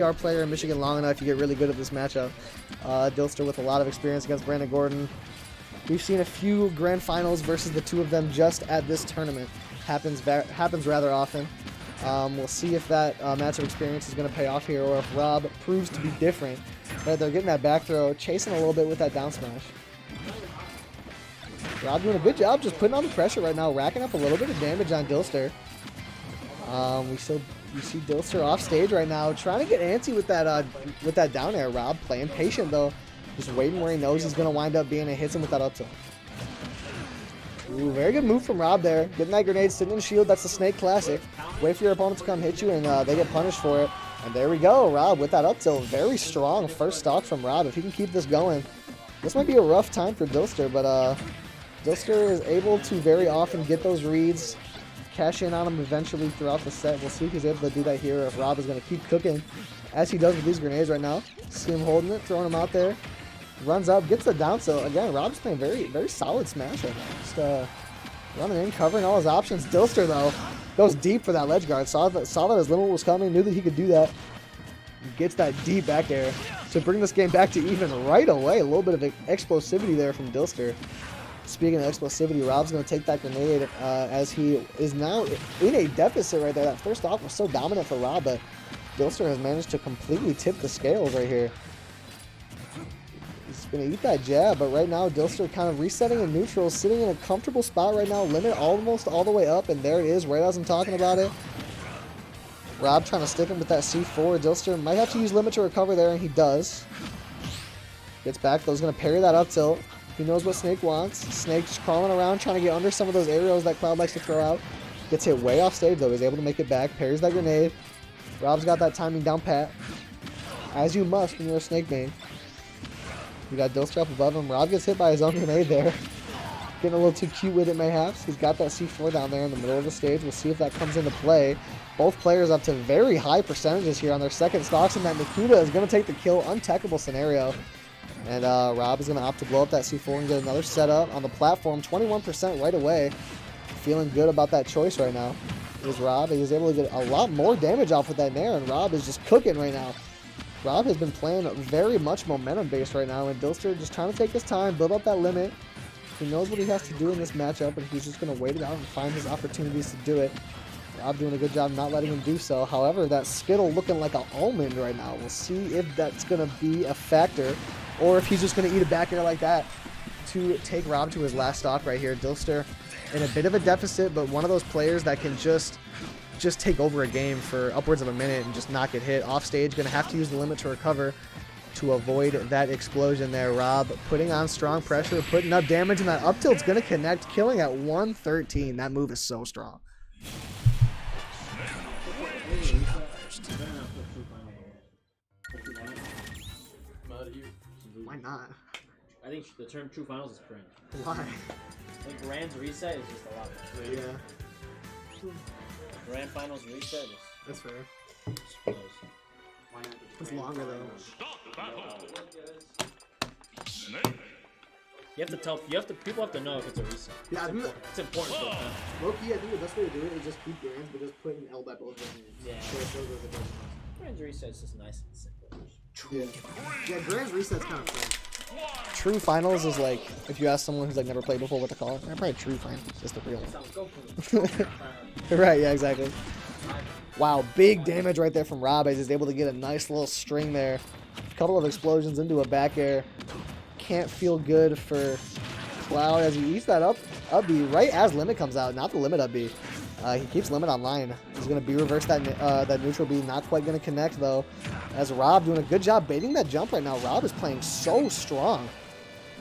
PR player in Michigan long enough, you get really good at this matchup. Dylster with a lot of experience against Brandon Gordon. We've seen a few grand finals versus the two of them just at this tournament. Happens rather often. We'll see if that matchup experience is going to pay off here, or if Rob proves to be different. Right, they're getting that back throw, chasing a little bit with that down smash. Rob doing a good job just putting on the pressure right now, racking up a little bit of damage on Dylster. You see Dylster off stage right now, trying to get antsy with that down air. Rob playing patient though, just waiting where he knows he's going to wind up being, and hits him with that up tilt. Ooh, very good move from Rob there. Getting that grenade, sitting in the shield. That's the Snake classic. Wait for your opponent to come hit you, and they get punished for it. And there we go, Rob with that up tilt. Very strong first stock from Rob. If he can keep this going, this might be a rough time for Dylster, but Dylster is able to very often get those reads, cash in on them eventually throughout the set. We'll see if he's able to do that here, or if Rob is going to keep cooking as he does with these grenades right now. See him holding it, throwing them out there. Runs up, gets the down. So again, Rob's playing very solid smash right now. Just running in, covering all his options. Dylster though goes deep for that ledge guard. Saw that his limit was coming, knew that he could do that. Gets that deep back there to bring this game back to even right away. A little bit of explosivity there from Dylster. Speaking of explosivity, Rob's going to take that grenade as he is now in a deficit right there. That first off was so dominant for Rob, but Dylster has managed to completely tip the scales right here. He's going to eat that jab, but right now Dylster kind of resetting in neutral, sitting in a comfortable spot right now. Limit almost all the way up, and there it is right as I'm talking about it. Rob trying to stick him with that C4. Dylster might have to use limit to recover there, and he does. Gets back, though. He's going to parry that up tilt. He knows what Snake wants. Snake just crawling around, trying to get under some of those arrows that Cloud likes to throw out. Gets hit way off stage, though. He's able to make it back. Parries that grenade. Rob's got that timing down pat, as you must when you're a Snake main. You got Dylster up above him. Rob gets hit by his own grenade there. Getting a little too cute with it, mayhaps. He's got that C4 down there in the middle of the stage. We'll see if that comes into play. Both players up to very high percentages here on their second stocks, and that Nikita is going to take the kill. Untechable scenario. And Rob is going to opt to blow up that C4 and get another setup on the platform. 21% right away. Feeling good about that choice right now. Is Rob. He was able to get a lot more damage off with that Nair, and Rob is just cooking right now. Rob has been playing very much momentum-based right now, and Dylster just trying to take his time, build up that limit. He knows what he has to do in this matchup, and he's just going to wait it out and find his opportunities to do it. Rob doing a good job not letting him do so. However, that Skittle looking like an almond right now. We'll see if that's going to be a factor, or if he's just going to eat a back air like that to take Rob to his last stock right here. Dylster in a bit of a deficit, but one of those players that can just take over a game for upwards of a minute and just not get hit. Off stage, going to have to use the limit to recover to avoid that explosion there. Rob putting on strong pressure, putting up damage, and that up tilt's going to connect, killing at 113. That move is so strong. Why not? I think the term true finals is cringe. Why? Like Grand's reset is just a lot better. Yeah. Grand finals reset is... That's fair. Why not? It's longer though. You have to, people have to know if it's a reset. Yeah, it's important for them. Low-key, I think the best way to do it is just keep Grands, but just put an L by both of them. Yeah. So it shows where the goes. Grand's reset is just nice and simple. Yeah, Grand's reset's kind of fun. True finals is like, if you ask someone who's like never played before what to call it, they're probably true finals, just the real one. Right, yeah, exactly. Wow, big damage right there from Rob as he's able to get a nice little string there. A couple of explosions into a back air. Can't feel good for Cloud as he eats that up B right as limit comes out, not the limit up B. He keeps limit online. He's going to B reverse that neutral B. Not quite going to connect though. As Rob doing a good job baiting that jump right now. Rob is playing so strong.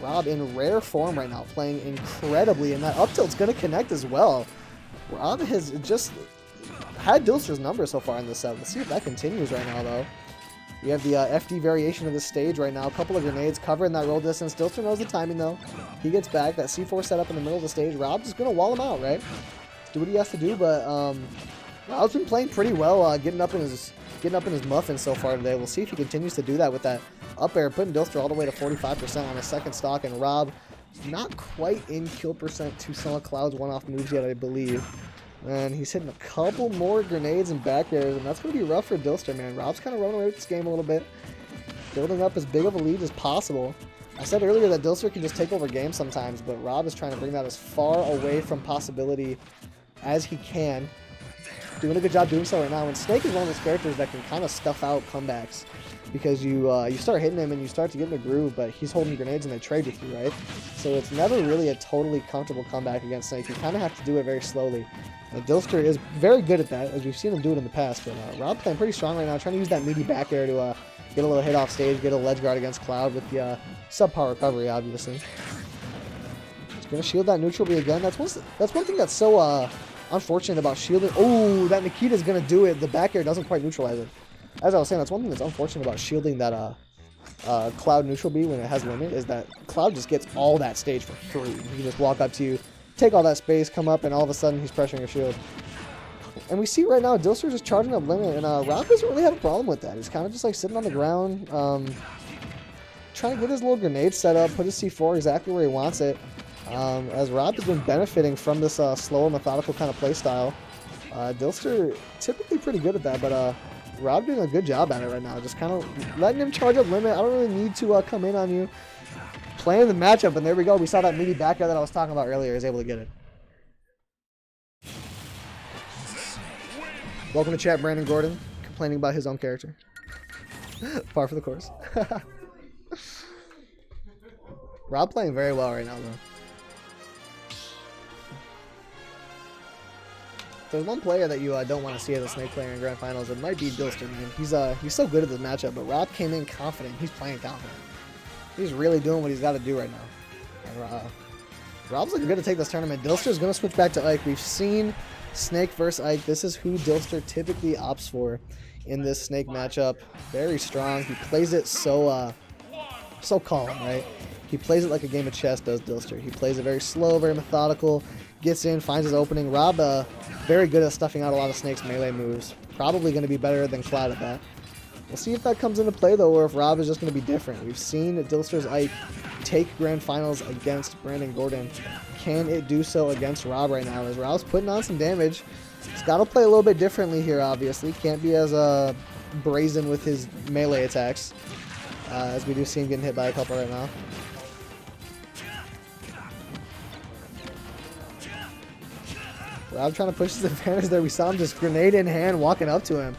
Rob in rare form right now, playing incredibly, and that up tilt's going to connect as well. Rob has just had Dylster's number so far in this set. Let's see if that continues right now though. We have the FD variation of the stage right now. A couple of grenades covering that roll distance. Dylster knows the timing though. He gets back. That C4 set up in the middle of the stage. Rob's just going to wall him out, right? Do what he has to do, but Rob's been playing pretty well, getting up in his muffin so far today. We'll see if he continues to do that with that up air, putting Dylster all the way to 45% on his second stock, and Rob not quite in kill percent to some of Cloud's one-off moves yet, I believe. And he's hitting a couple more grenades and back airs, and that's going to be rough for Dylster, man. Rob's kind of running away with this game a little bit, building up as big of a lead as possible. I said earlier that Dylster can just take over games sometimes, but Rob is trying to bring that as far away from possibility as he can. Doing a good job doing so right now. And Snake is one of those characters that can kind of stuff out comebacks because you start hitting him and you start to get in the groove, but he's holding grenades and they trade with you, right? So it's never really a totally comfortable comeback against Snake. You kind of have to do it very slowly. And Dylster is very good at that, as we've seen him do it in the past. But Rob playing pretty strong right now, trying to use that meaty back air to get a little hit off stage, get a ledge guard against Cloud with the subpar recovery, obviously. He's going to shield that neutral B again. That's one thing that's so unfortunate about shielding. Oh, that Nikita's going to do it. The back air doesn't quite neutralize it. As I was saying, that's one thing that's unfortunate about shielding that Cloud neutral B when it has limit, is that Cloud just gets all that stage for free. He can just walk up to you, take all that space, come up, and all of a sudden he's pressuring your shield. And we see right now Dylster just charging up limit, and Rob doesn't really have a problem with that. He's kind of just like sitting on the ground, trying to get his little grenade set up, put his C4 exactly where he wants it. As Rob has been benefiting from this slower, methodical kind of play style. Dylster typically pretty good at that, but Rob doing a good job at it right now. Just kind of letting him charge up limit. I don't really need to come in on you. Playing the matchup, and there we go. We saw that meaty back air that I was talking about earlier. He's able to get it. Welcome to chat, Brandon Gordon, complaining about his own character. Par for the course. Rob playing very well right now, though. If there's one player that you don't want to see as a Snake player in Grand Finals, it might be Dylster, man. He's so good at this matchup, but Rob came in confident. He's playing confident. He's really doing what he's got to do right now. And, Rob's looking good to take this tournament. Dylster's going to switch back to Ike. We've seen Snake versus Ike. This is who Dylster typically opts for in this Snake matchup. Very strong. He plays it so calm, right? He plays it like a game of chess, does Dylster. He plays it very slow, very methodical, gets in, finds his opening. Rob, very good at stuffing out a lot of Snake's melee moves. Probably going to be better than Cloud at that. We'll see if that comes into play, though, or if Rob is just going to be different. We've seen Dylster's Ike take Grand Finals against Brandon Gordon. Can it do so against Rob right now? As Rob's putting on some damage. He's got to play a little bit differently here, obviously. Can't be as brazen with his melee attacks, as we do see him getting hit by a couple right now. Rob trying to push his advantage there. We saw him just grenade in hand walking up to him.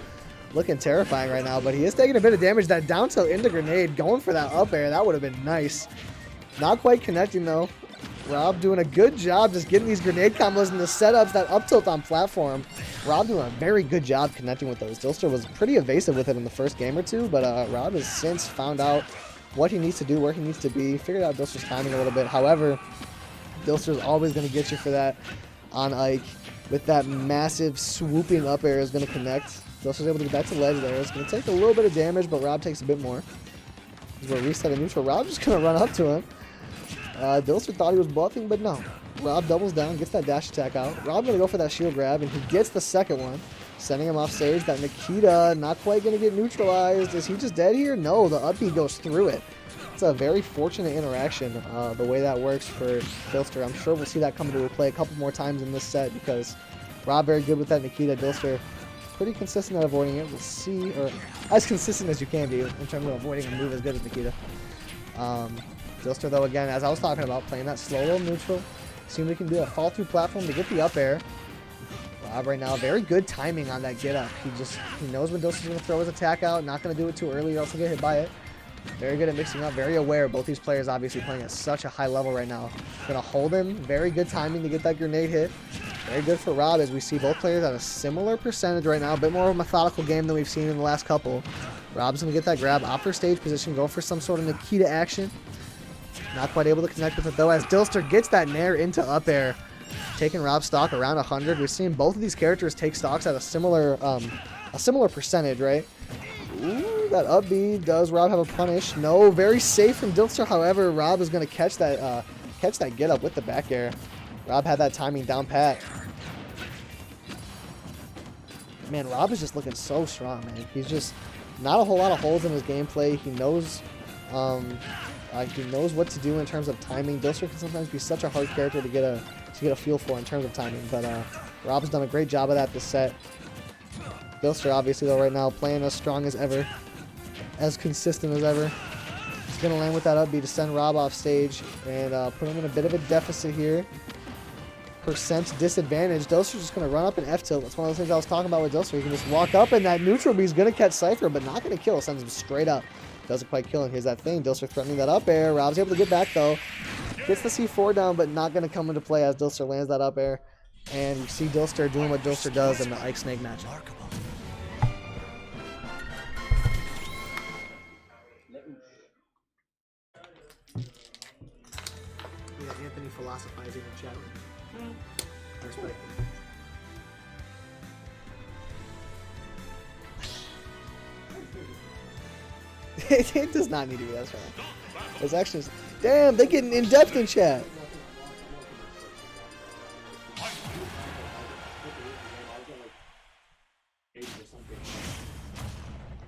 Looking terrifying right now, but he is taking a bit of damage. That down tilt into grenade, going for that up air, that would have been nice. Not quite connecting though. Rob doing a good job just getting these grenade combos and the setups, that up tilt on platform. Rob doing a very good job connecting with those. Dylster was pretty evasive with it in the first game or two, but Rob has since found out what he needs to do, where he needs to be, figured out Dylster's timing a little bit. However, Dylster's always going to get you for that on Ike. With that massive swooping up air is going to connect. Dylster's able to get back to the ledge there. It's going to take a little bit of damage, but Rob takes a bit more. He's going to reset a neutral. Rob's just going to run up to him. Dylster thought he was bluffing, but no. Rob doubles down, gets that dash attack out. Rob going to go for that shield grab, and he gets the second one, sending him off stage. That Nikita not quite going to get neutralized. Is he just dead here? No, the up B goes through it. It's a very fortunate interaction, the way that works for Dylster. I'm sure we'll see that come into play a couple more times in this set because Rob very good with that Nikita. Dylster pretty consistent at avoiding it. We'll see, or as consistent as you can be in terms of avoiding a move as good as Nikita. Dylster, though, again, as I was talking about, playing that slow little neutral. Seeing we can do a fall through platform to get the up air. Rob right now, very good timing on that get up. He knows when Dylster's going to throw his attack out, not going to do it too early, or else he'll get hit by it. Very good at mixing up, very aware. Both these players obviously playing at such a high level right now. Going to hold him, very good timing to get that grenade hit. Very good for Rob as we see both players at a similar percentage right now. A bit more of a methodical game than we've seen in the last couple. Rob's going to get that grab, opt for stage position, go for some sort of Nikita action. Not quite able to connect with it though as Dylster gets that nair into up air. Taking Rob's stock around 100. We're seeing both of these characters take stocks at a similar percentage, right? Ooh, that up B. Does Rob have a punish? No, very safe from Dylster. However, Rob is going to catch that get up with the back air. Rob had that timing down pat. Man, Rob is just looking so strong, man. He's just not a whole lot of holes in his gameplay. He knows what to do in terms of timing. Dylster can sometimes be such a hard character to get a feel for in terms of timing, but Rob's done a great job of that this set. Dylster obviously though right now playing as strong as ever, as consistent as ever. He's going to land with that up B to send Rob off stage and put him in a bit of a deficit here. Percent disadvantage. Dylster's just going to run up and F-tilt. That's one of those things I was talking about with Dylster. He can just walk up and that neutral B is going to catch Cypher, but not going to kill. Sends him straight up. Doesn't quite kill him. Here's that thing. Dylster threatening that up air. Rob's able to get back though. Gets the C4 down, but not going to come into play as Dylster lands that up air. And you see Dylster doing what Dylster does in the Ike Snake match. Yeah, Anthony philosophizing in chat. I respect it. It does not need to be that strong. It's actually... Damn, they getting in-depth in chat.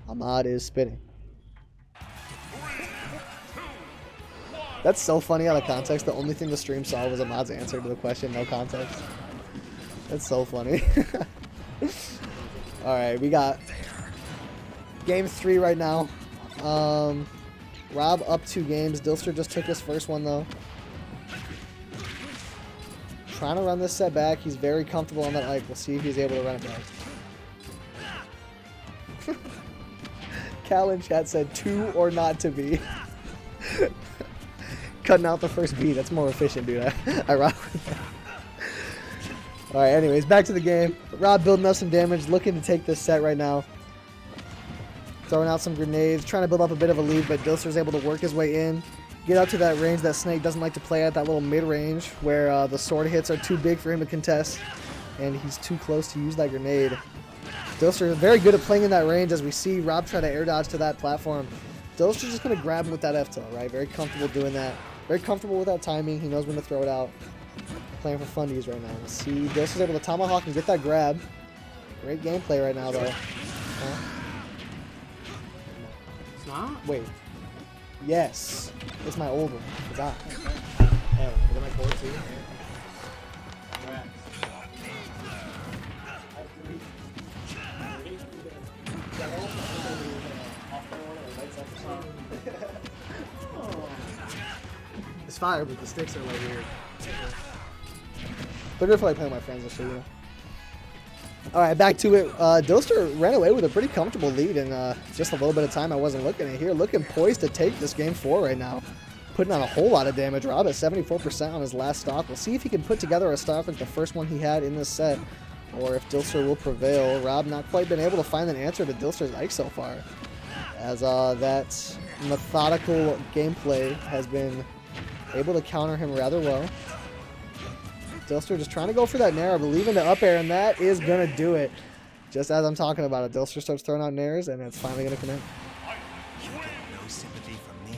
Ahmad is spitting. That's so funny out of context. The only thing the stream saw was Ahmad's answer to the question, no context. That's so funny. Alright, we got game 3 right now. Rob up 2 games. Dylster just took his first one though. Trying to run this set back. He's very comfortable on that Ike. We'll see if he's able to run it back. Cal in chat said 2 or not to be. Cutting out the first beat. That's more efficient, dude. I rock with that. Alright, anyways, back to the game. Rob building up some damage, looking to take this set right now. Throwing out some grenades, trying to build up a bit of a lead, but Dylster's able to work his way in. Get out to that range that Snake doesn't like to play at, that little mid-range, where the sword hits are too big for him to contest. And he's too close to use that grenade. Dylster is very good at playing in that range, as we see Rob try to air dodge to that platform. Dylster's just going to grab him with that F-tilt, right? Very comfortable doing that. Very comfortable with that timing. He knows when to throw it out. Playing for fundies right now. We'll see Dylster's able to tomahawk and get that grab. Great gameplay right now, though. It's not? Wait. Yes. It's my old one. Forgot. Oh, is it my board too? It's fire, but the sticks are like weird. They're good for like playing with my friends and shit, you know. Alright, back to it. Dylster ran away with a pretty comfortable lead in just a little bit of time. I wasn't looking at here. Looking poised to take this game 4 right now. Putting on a whole lot of damage. Rob at 74% on his last stock. We'll see if he can put together a stock like the first one he had in this set, or if Dylster will prevail. Rob not quite been able to find an answer to Dylster's Ike so far, as that methodical gameplay has been able to counter him rather well. Dylster just trying to go for that nair, believing the up air, and that is going to do it. Just as I'm talking about it, Dylster starts throwing out nairs, and it's finally going to connect. No sympathy from me.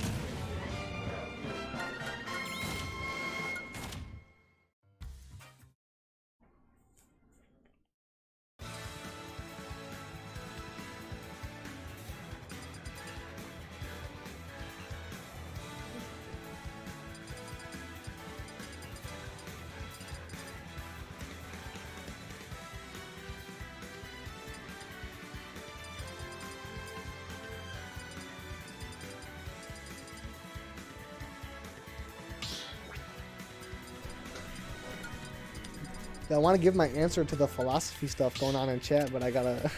I want to give my answer to the philosophy stuff going on in chat, but I gotta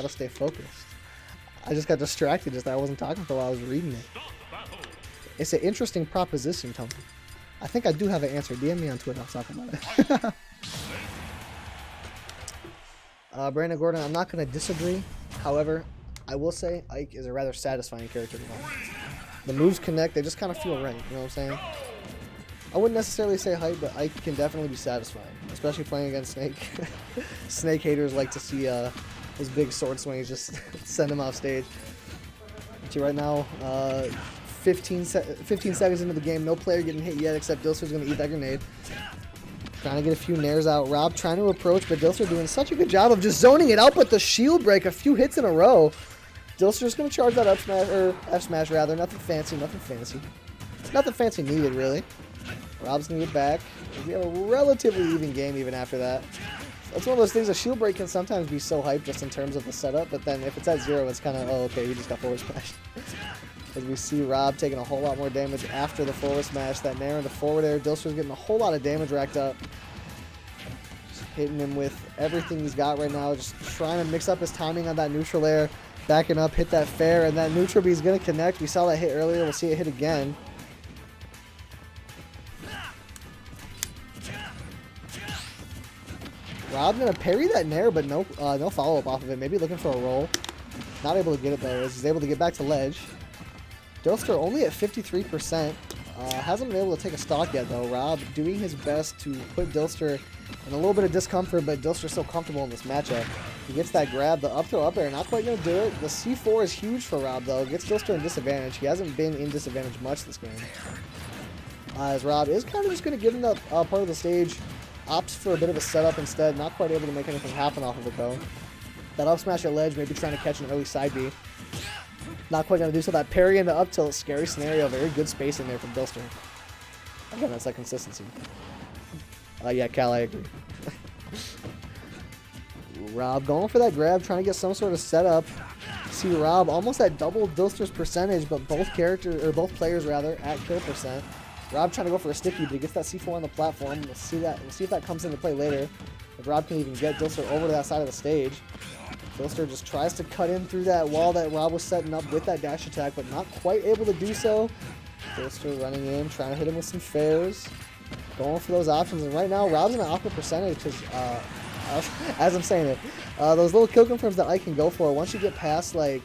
stay focused. I just got distracted just I wasn't talking for a while I was reading it. It's an interesting proposition, Tony. I think I do have an answer. DM me on Twitter. I'll talk about it. Brandon Gordon, I'm not going to disagree. However, I will say Ike is a rather satisfying character to watch. The moves connect. They just kind of feel right. You know what I'm saying? I wouldn't necessarily say hype, but Ike can definitely be satisfying, especially playing against Snake. Snake haters like to see his big sword swings just send him off stage. See right now, 15 seconds into the game, no player getting hit yet except Dylster's going to eat that grenade. Trying to get a few nairs out. Rob trying to approach, but Dylster doing such a good job of just zoning it out, but the shield break, a few hits in a row. Dylster's going to charge that up smash, or F smash rather. Nothing fancy, nothing fancy. It's nothing fancy needed, really. Rob's going to get back. We have a relatively even game even after that. That's one of those things. A shield break can sometimes be so hyped just in terms of the setup, but then if it's at 0, it's kind of, oh, okay, he just got forward smashed. As we see Rob taking a whole lot more damage after the forward smash. That nair into forward air. Dylster's getting a whole lot of damage racked up. Just hitting him with everything he's got right now. Just trying to mix up his timing on that neutral air. Backing up, hit that fair, and that neutral B is going to connect. We saw that hit earlier. We'll see it hit again. Rob going to parry that nair, but no follow-up off of it. Maybe looking for a roll. Not able to get it, though, as he's able to get back to ledge. Dylster only at 53%. Hasn't been able to take a stock yet, though. Rob doing his best to put Dylster in a little bit of discomfort, but Dylster's so comfortable in this matchup. He gets that grab, the up throw up air, not quite going to do it. The C4 is huge for Rob, though. Gets Dylster in disadvantage. He hasn't been in disadvantage much this game. As Rob is kind of just going to give him that part of the stage. Opts for a bit of a setup instead. Not quite able to make anything happen off of it, though. That up smash at ledge, maybe trying to catch an early side B. Not quite going to do so. That parry into up tilt, scary scenario. Very good space in there from Dylster. Again, that's that consistency. Yeah, Cal, I agree. Rob going for that grab, trying to get some sort of setup. See Rob almost at double Dylster's percentage, but both players at kill percent. Rob trying to go for a sticky, but he gets that C4 on the platform. We'll see if that comes into play later. If Rob can even get Dylster over to that side of the stage. Dylster just tries to cut in through that wall that Rob was setting up with that dash attack, but not quite able to do so. Dylster running in, trying to hit him with some fairs. Going for those options, and right now Rob's in an awkward percentage because, as I'm saying it, those little kill confirms that I can go for, once you get past, like,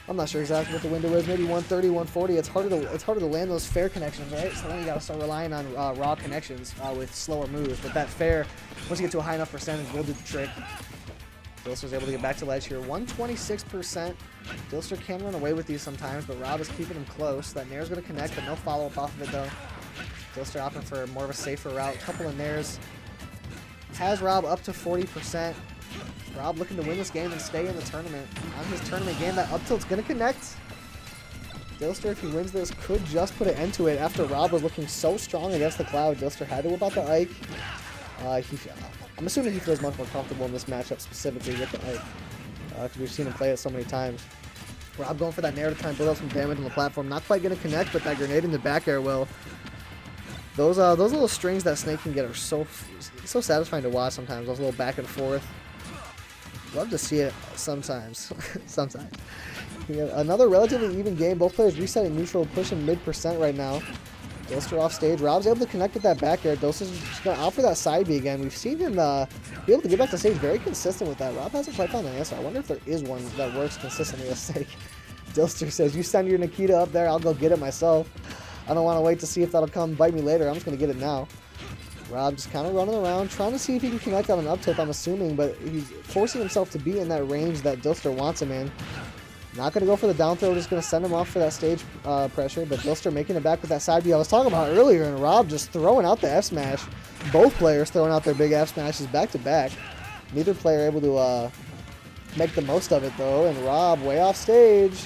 I'm not sure exactly what the window is, maybe 130, 140, it's harder to land those fair connections, right? So then you gotta start relying on raw connections with slower moves. But that fair, once you get to a high enough percentage, will do the trick. Dylster's able to get back to ledge here. 126%. Dylster can run away with these sometimes, but Rob is keeping him close. That nair's gonna connect, but no follow-up off of it, though. Dylster opting for more of a safer route. Couple of nairs. Has Rob up to 40%. Rob looking to win this game and stay in the tournament. On his tournament game, that up tilt's going to connect. Dylster, if he wins this, could just put an end to it. After Rob was looking so strong against the Cloud, Dylster had to whip out the Ike. I'm assuming he feels much more comfortable in this matchup, specifically with the Ike, because we've seen him play it so many times. Rob going for that nair to try and build up some damage on the platform. Not quite going to connect, but that grenade in the back air will. Those little strings that Snake can get are so satisfying to watch sometimes. Those little back and forth. Love to see it sometimes. Sometimes. We have another relatively even game. Both players resetting neutral, pushing mid% right now. Dylster off stage. Rob's able to connect with that back air. Dylster's just going to opt for that side B again. We've seen him be able to get back to stage very consistent with that. Rob hasn't quite found an answer. I wonder if there is one that works consistently with Snake. Dylster says, you send your Nikita up there, I'll go get it myself. I don't want to wait to see if that'll come bite me later. I'm just going to get it now. Rob just kind of running around, trying to see if he can connect on an up tilt, I'm assuming, but he's forcing himself to be in that range that Dylster wants him in. Not going to go for the down throw, just going to send him off for that stage pressure, but Dylster making it back with that side B I was talking about earlier, and Rob just throwing out the F smash. Both players throwing out their big F smashes back to back. Neither player able to make the most of it, though, and Rob way off stage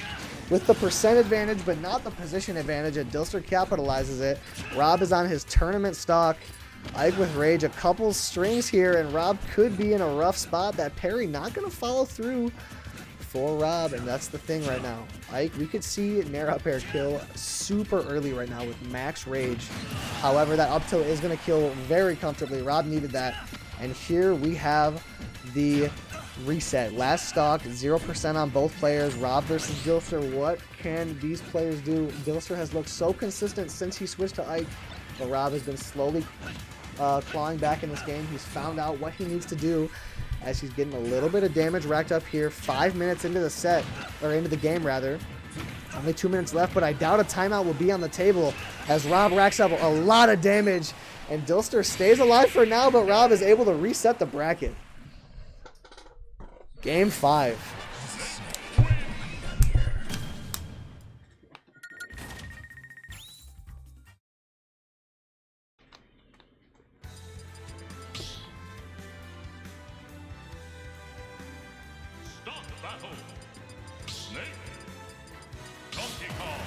with the percent advantage, but not the position advantage, and Dylster capitalizes it. Rob is on his tournament stock. Ike with rage, a couple strings here, and Rob could be in a rough spot. That parry not going to follow through for Rob, and that's the thing right now. Ike, we could see nair up air kill super early right now with max rage. However, that up tilt is going to kill very comfortably. Rob needed that, and here we have the reset. Last stock, 0% on both players. Rob versus Dylster. What can these players do? Dylster has looked so consistent since he switched to Ike, but Rob has been slowly clawing back in this game. He's found out what he needs to do as he's getting a little bit of damage racked up here. 5 minutes into the set, or into the game rather. Only 2 minutes left, but I doubt a timeout will be on the table as Rob racks up a lot of damage, and Dylster stays alive for now, but Rob is able to reset the bracket. Game 5. Start the battle. Snake. Donkey Kong.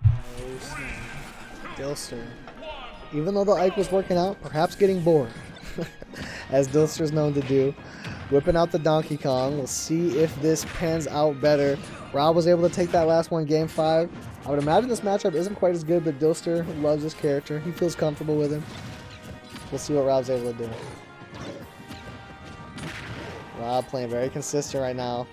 Oh, Dylster. Even though the Ike was working out, perhaps getting bored, as Dylster's known to do. Whipping out the Donkey Kong. We'll see if this pans out better. Rob was able to take that last one, game 5. I would imagine this matchup isn't quite as good, but Dylster loves his character. He feels comfortable with him. We'll see what Rob's able to do. Rob playing very consistent right now.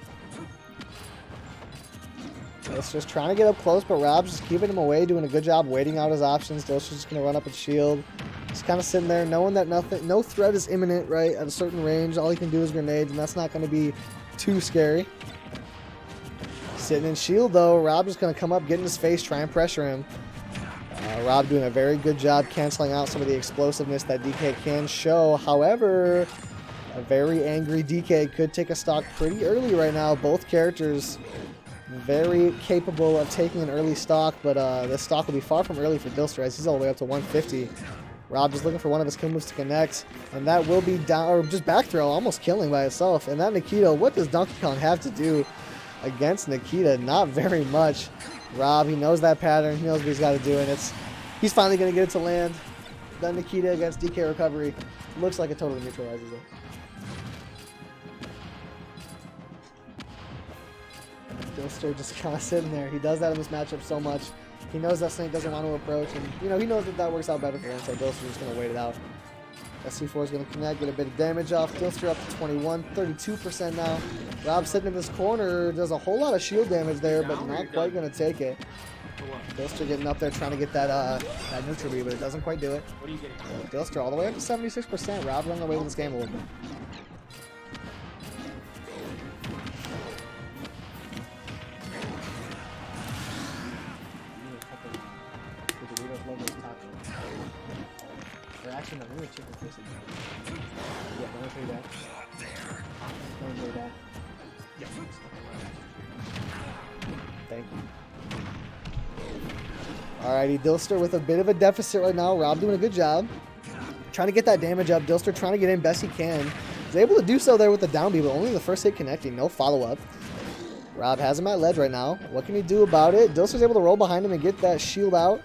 Dylster's trying to get up close, but Rob's just keeping him away, doing a good job waiting out his options. Dylster's just going to run up and shield. He's kind of sitting there knowing that no threat is imminent, right? At a certain range, all he can do is grenades, and that's not going to be too scary. Sitting in shield, though. Rob is going to come up, get in his face, try and pressure him. Rob doing a very good job canceling out some of the explosiveness that DK can show. However, a very angry DK could take a stock pretty early right now. Both characters very capable of taking an early stock, but this stock will be far from early for Dylster as he's all the way up to 150. Rob just looking for one of his kill moves to connect, and that will be down, or just back throw, almost killing by itself. And that Nikita, what does Donkey Kong have to do against Nikita? Not very much. Rob, he knows that pattern, he knows what he's got to do, and he's finally going to get it to land. That Nikita against DK recovery looks like it totally neutralizes it. Dylster just kind of sitting there. He does that in this matchup so much. He knows that Snake doesn't want to approach, and he knows that works out better for him, so Dylster's just going to wait it out. That C4 is going to connect, get a bit of damage off. Dylster up to 21, 32% now. Rob sitting in this corner does a whole lot of shield damage there, but not quite going to take it. Dylster getting up there trying to get that neutral B, but it doesn't quite do it. What are you getting? Dylster all the way up to 76%. Rob running away with this game a little bit. Actually, no, we were chicken kissing. Yeah, let me show you that. Let me show you that. Yeah. Thank you. Alrighty, Dylster with a bit of a deficit right now. Rob doing a good job. Trying to get that damage up. Dylster trying to get in best he can. He's able to do so there with the down B, but only the first hit connecting. No follow-up. Rob has him at ledge right now. What can he do about it? Dylster's able to roll behind him and get that shield out.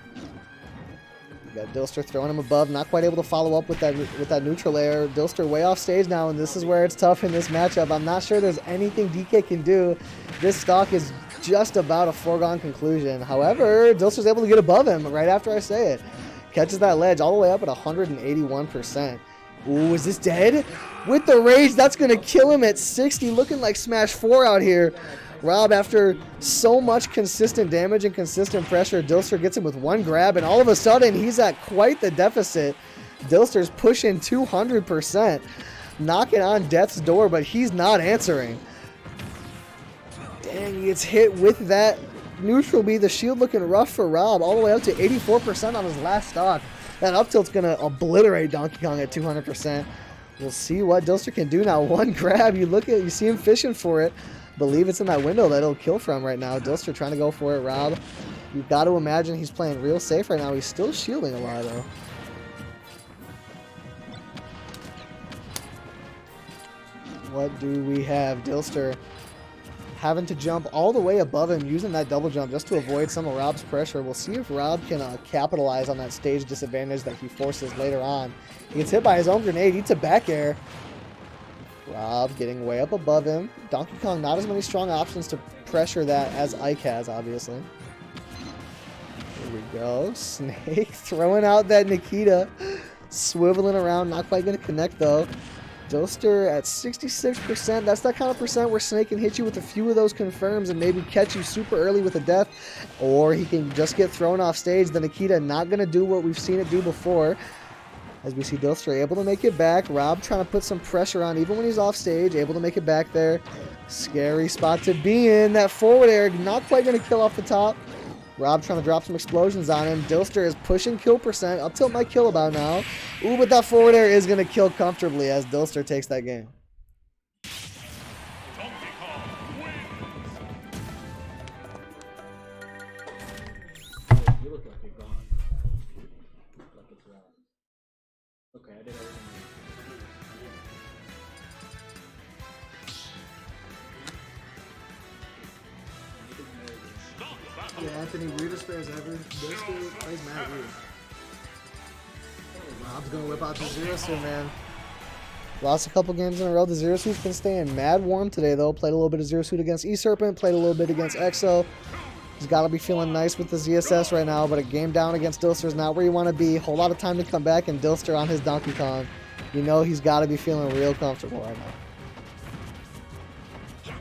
Got Dylster throwing him above, not quite able to follow up with that neutral air. Dylster way off stage now, and this is where it's tough in this matchup. I'm not sure there's anything DK can do. This stock is just about a foregone conclusion. However, Dylster's able to get above him right after I say it. Catches that ledge all the way up at 181%. Ooh, is this dead? With the rage, that's going to kill him at 60, looking like Smash 4 out here. Rob, after so much consistent damage and consistent pressure, Dylster gets him with one grab, and all of a sudden, he's at quite the deficit. Dylster's pushing 200%, knocking on death's door, but he's not answering. Dang, he gets hit with that neutral B. The shield looking rough for Rob, all the way up to 84% on his last stock. That up tilt's going to obliterate Donkey Kong at 200%. We'll see what Dylster can do now. One grab, you see him fishing for it. Believe it's in that window that he'll kill from right now. Dylster trying to go for it. Rob, you've got to imagine he's playing real safe right now. He's still shielding a lot, though. What do we have? Dylster having to jump all the way above him, using that double jump just to avoid some of Rob's pressure. We'll see if Rob can capitalize on that stage disadvantage that he forces later on. He gets hit by his own grenade, eats a back air. Rob getting way up above him. Donkey Kong, not as many strong options to pressure that as Ike has, obviously. Here we go. Snake throwing out that Nikita. Swiveling around, not quite going to connect, though. Dylster at 66%. That's that kind of percent where Snake can hit you with a few of those confirms and maybe catch you super early with a death. Or he can just get thrown off stage. The Nikita not going to do what we've seen it do before. As we see Dylster able to make it back. Rob trying to put some pressure on even when he's off stage. Able to make it back there. Scary spot to be in. That forward air not quite going to kill off the top. Rob trying to drop some explosions on him. Dylster is pushing kill percent. Up tilt might kill about now. Ooh, but that forward air is going to kill comfortably as Dylster takes that game. You look like you're gone. Like it's wrong. Okay, I did everything. Yeah, Anthony, weirdest players ever. Dylster plays mad weird. Rob's gonna whip out the Zero Suit, man. Lost a couple games in a row. The Zero Suit's been staying mad warm today, though. Played a little bit of Zero Suit against E-Serpent. Played a little bit against EXO. He's got to be feeling nice with the ZSS right now, but a game down against Dylster is not where you want to be. Whole lot of time to come back, and Dylster on his Donkey Kong. You know he's got to be feeling real comfortable right now.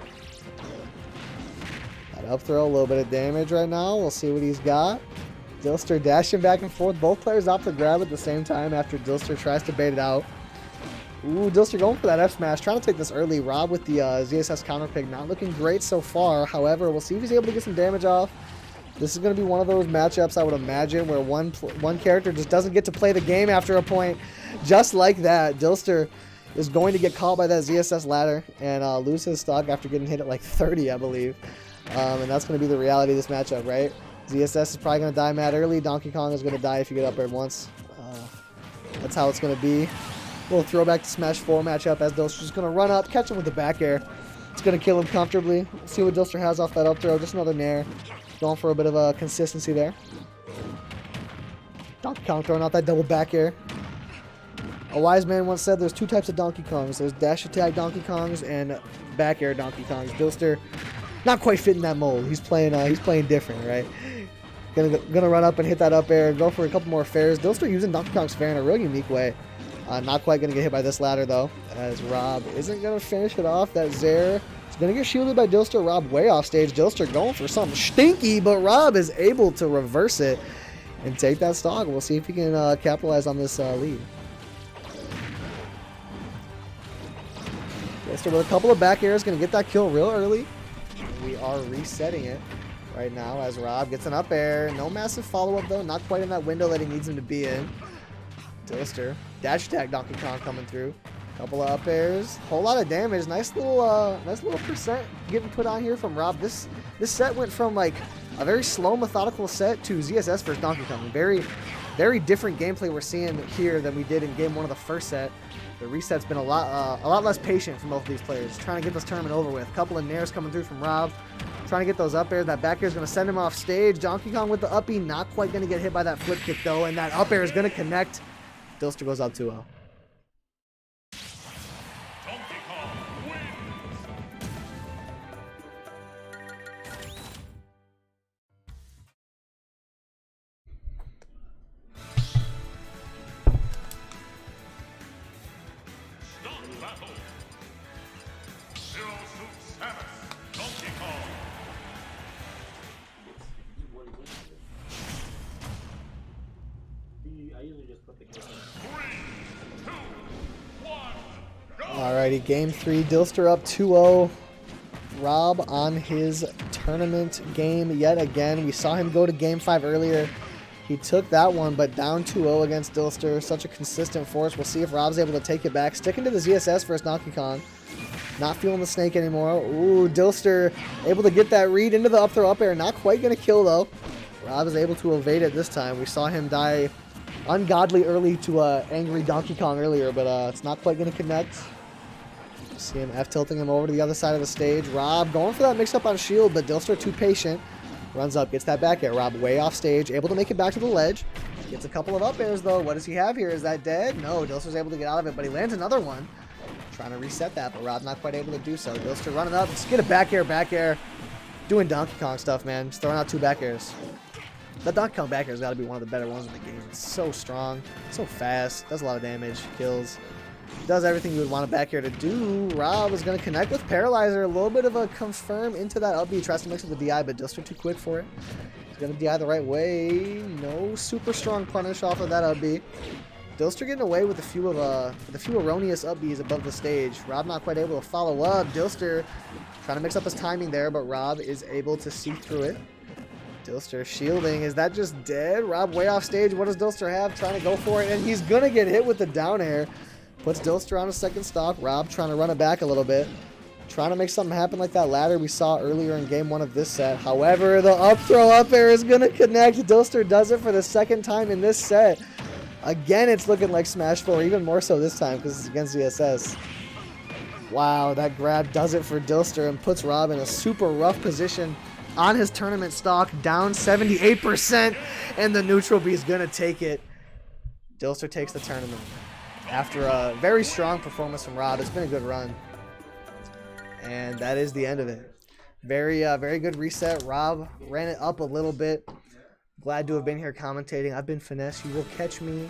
That up throw, a little bit of damage right now. We'll see what he's got. Dylster dashing back and forth. Both players opt to grab at the same time after Dylster tries to bait it out. Ooh, Dylster going for that F smash, trying to take this early. Rob with the ZSS counter pick, not looking great so far. However, we'll see if he's able to get some damage off. This is going to be one of those matchups, I would imagine, where one character just doesn't get to play the game after a point. Just like that, Dylster is going to get caught by that ZSS ladder and lose his stock after getting hit at like 30, I believe. And that's going to be the reality of this matchup, right? ZSS is probably going to die mad early. Donkey Kong is going to die if you get up aired once. That's how it's going to be. Little throwback to Smash 4 matchup as Dylster's just going to run up, catch him with the back air. It's going to kill him comfortably. See what Dylster has off that up throw. Just another nair. Going for a bit of a consistency there. Donkey Kong throwing out that double back air. A wise man once said there's two types of Donkey Kongs. There's dash attack Donkey Kongs and back air Donkey Kongs. Dylster not quite fitting that mold. He's playing different, right? Gonna run up and hit that up air and go for a couple more fairs. Dylster using Donkey Kong's fair in a real unique way. Not quite going to get hit by this ladder, though, as Rob isn't going to finish it off. That Zaire is going to get shielded by Dylster. Rob way off stage. Dylster going for something stinky, but Rob is able to reverse it and take that stock. We'll see if he can capitalize on this lead. Dylster with a couple of back airs, going to get that kill real early. We are resetting it right now as Rob gets an up air. No massive follow-up, though. Not quite in that window that he needs him to be in. Dylster. Dash attack Donkey Kong coming through. Couple of up airs. Whole lot of damage. Nice little percent getting put on here from Rob. This set went from like a very slow, methodical set to ZSS versus Donkey Kong. Very, very different gameplay we're seeing here than we did in game 1 of the first set. The reset's been a lot less patient from both of these players. Trying to get this tournament over with. Couple of nairs coming through from Rob. Trying to get those up airs. That back air is going to send him off stage. Donkey Kong with the uppy. Not quite going to get hit by that flip kick though. And that up air is going to connect. Dylster goes out 2-0. Donkey Kong wins. Start battle. Zero Suit Samus, Donkey Kong. I usually just put the game. 3, 2, 1, go! Alrighty, game 3. Dylster up 2-0. Rob on his tournament game yet again. We saw him go to game 5 earlier. He took that one, but down 2-0 against Dylster. Such a consistent force. We'll see if Rob's able to take it back. Sticking to the ZSS versus Donkey Kong. Not feeling the snake anymore. Ooh, Dylster able to get that read into the up throw up air. Not quite going to kill, though. Rob is able to evade it this time. We saw him die ungodly early to angry Donkey Kong earlier, but it's not quite going to connect. See him F-tilting him over to the other side of the stage. Rob going for that mix-up on shield, but Dylster too patient. Runs up, gets that back air. Rob way off stage, able to make it back to the ledge. Gets a couple of up airs, though. What does he have here? Is that dead? No, Dylster's able to get out of it, but he lands another one. Trying to reset that, but Rob's not quite able to do so. Dylster running up. Just get a back air. Doing Donkey Kong stuff, man. Just throwing out 2 back airs. That Donkey Kong back air has got to be one of the better ones in the game. It's so strong, so fast, does a lot of damage, kills. Does everything you would want a back air to do. Rob is going to connect with Paralyzer. A little bit of a confirm into that up B. Tries to mix with the DI, but Dylster too quick for it. He's going to DI the right way. No super strong punish off of that up B. Dylster getting away with a few erroneous up Bs above the stage. Rob not quite able to follow up. Dylster trying to mix up his timing there, but Rob is able to see through it. Dylster shielding. Is that just dead? Rob way off stage. What does Dylster have? Trying to go for it, and he's going to get hit with the down air. Puts Dylster on a second stock. Rob trying to run it back a little bit. Trying to make something happen like that ladder we saw earlier in game 1 of this set. However, the up throw up air is going to connect. Dylster does it for the second time in this set. Again, it's looking like Smash 4, even more so this time because it's against ZSS. Wow, that grab does it for Dylster and puts Rob in a super rough position on his tournament stock, down 78%, and the neutral B is going to take it. Dylster takes the tournament. After a very strong performance from Rob, it's been a good run. And that is the end of it. Very good reset. Rob ran it up a little bit. Glad to have been here commentating. I've been Finesse. You will catch me